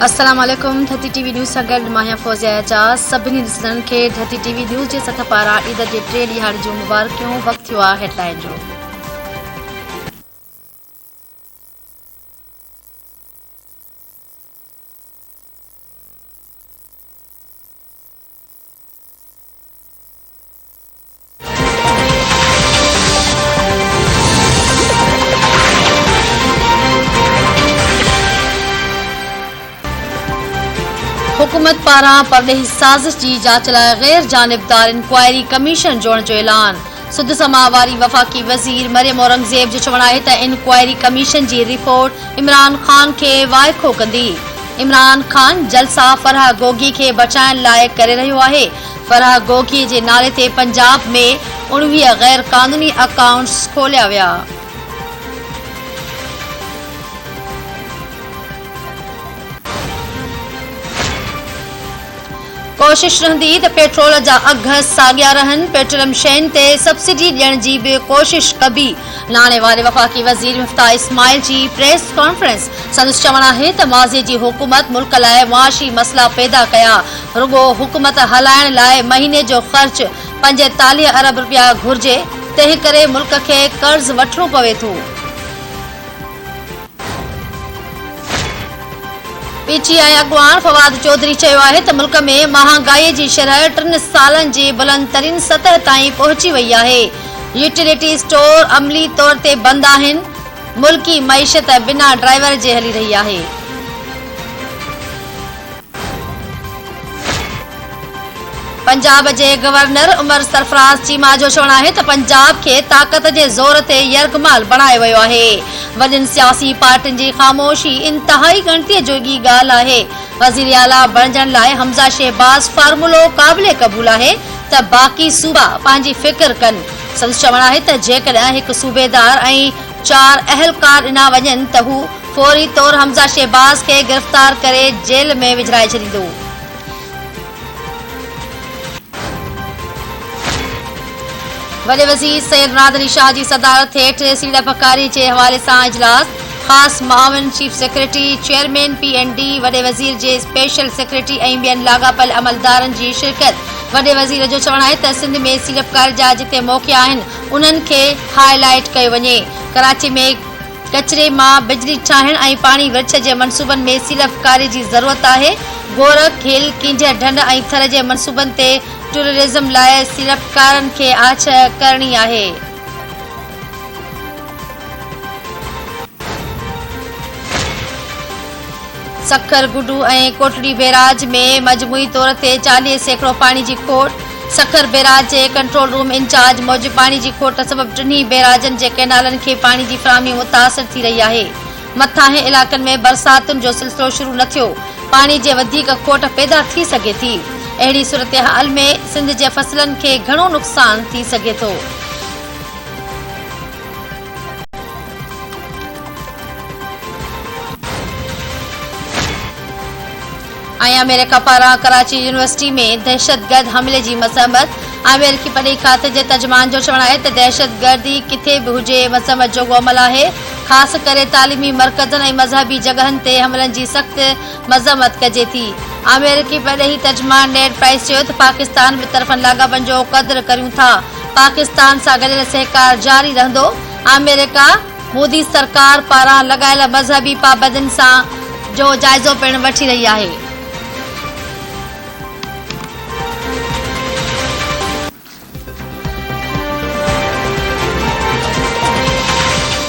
अस्सलाम वालेकुम। धरती टीवी न्यूज़ सां गॾु मां फौजिया एजाज़। सभिनी ॾिसंदड़नि खे धरती टीवी न्यूज़ जे सथ पारां ईद जे 3 ॾिहाड़े जूं मुबारकियूं। वक़्तु थियो आहे हेडलाइन जो। हुकूमत पारां परॾेही साज़िश जी जांच लाइ गैर जानिबदार इंक्वायरी कमीशन जोड़ण जो ऐलान। सुध समा वारी वफ़ाक़ी वज़ीर मरियम औरंगज़ेब जो चवणु आहे त इंक्वायरी कमीशन जी रिपोर्ट इमरान ख़ान खे वाइखो कंदी। इमरान ख़ान जलसा फराह गोगी खे बचाइण लाइ करे रहियो आहे। फराह गोगी जे नाले ते पंजाब में 19 गैर क़ानूनी अकाउंट्स खोलिया विया। कोशिश रहंदी त पेट्रोल जा अघ साॻिया रहनि। पेट्रोलियम शयुनि ते सब्सिडी ॾियण जी बि कोशिश कबी। नाणे वारे वफ़ाक़ी वज़ीर मिफ्ताह इस्माइल जी प्रेस कॉन्फ्रेंस। संदसि चवणु आहे त माज़े जी हुकूमत मुल्क लाइ मुआशी मसला पैदा कया। रुगो हुकूमत हलाइण लाइ महीने जो ख़र्च 45 अरब रुपया घुर्जे। तंहिं करे मुल्क खे कर्ज़ वठणो पवे थो। पीटीआई अॻवान फवाद चौधरी चयो आहे त मुल्क में महांगाई जी शरह 3 सालनि जी बुलंदतरीन सतह ताईं पहुची वई आहे। यूटिलिटी स्टोर अमली तौर ते बंदि आहिनि। मुल्की मईशत बिना ड्राइवर जे हली रही आहे। पंजाब जे गवर्नर उमर सरफराज चीमा जो चवणु आहे त पंजाब खे ताक़त जे ज़ोर ते यरगमाल बणायो वियो आहे। वॾनि सियासी पार्टियुनि जी ख़ामोशी इंतिहाई ॻणतीअ जोगी ॻाल्हि आहे। वज़ीर आला बणजण लाइ हमज़ा शहबाज़ फार्मूलो क़ाबिले क़बूल आहे त बाक़ी सूबा पंहिंजी फ़िक्र कनि। संदसि चवणु आहे त जेकॾहिं हिकु सूबेदार ऐं 4 अहलकार ॾिना वञनि त हू फौरी तौर हमज़ा शहबाज़ खे गिरफ़्तार करे जेल में विझाए छॾींदो। वॾे वज़ीर सैयद मुराद अली शाह जी सदारत हेठि सीड़पकारी जे हवाले सां इजलास। ख़ासि मामन चीफ सेक्रेटरी चेयरमैन PND वॾे वज़ीर जे स्पेशल सेक्रेटरी ऐं ॿियनि लाॻापियल अमलदारनि जी शिरकत। वॾे वज़ीर जो चवणु आहे त सिंध में सीड़पकारी जा जिते मौक़िया आहिनि उन्हनि खे हाईलाइट कयो वञे। कराची में कचिरे मां बिजली ठाहिण ऐं पाणी विरछ जे मनसूबनि में सीड़पकारी जी ज़रूरत आहे। गोरख हिल किंझर ढंढ ऐं थर जे मनसूबनि ते टूरिज़म लाइ सीड़पकारनि खे आछ करणी आहे। सखर गुडू ऐं कोटड़ी बैराज में मजमूई तौर ते 40 सैकड़ो पाणी जी खोट। सखर बैराज जे कंट्रोल रूम इंचार्ज मौजूद पाणी जी खोट सबब टिन्ही बैराजनि जे कैनालनि खे पाणी जी फ़राहमी मुतासिर थी रही आहे। मथाहें इलाक़नि में बरसातुनि जो सिलसिलो शुरू न थियो। पाणी जे वधीक खोट पैदा थी सघे थी। अहिड़ी सूरतहाल में सिंध जे फसलनि खे घणो नुक़सान थी सघे थो। ऐं अमेरिका पारां कराची यूनिवर्सिटी में दहशतगर्द हमले जी मज़म्मत। अमेरिकी पढ़ी खाते जे तर्जुमान जो चवणु आहे त दहशतगर्दी किथे बि हुजे मज़म्मत जोॻो अमल आहे। ख़ासि करे तालीमी मर्कज़नि ऐं मज़हबी जॻहनि ते हमलनि जी सख़्त मज़म्मत कजे थी। अमेरिकी पढ़ी तर्जुमान नेड प्राइस चयो त पाकिस्तान ॿिनि तरफ़नि लाॻापनि जो क़दुरु करियूं था। पाकिस्तान सां गॾियल सहकार जारी रहंदो। अमेरिका मोदी सरकार पारां लॻायल मज़हबी पाबंदियुनि सां जो जाइज़ो पिणु वठी रही आहे।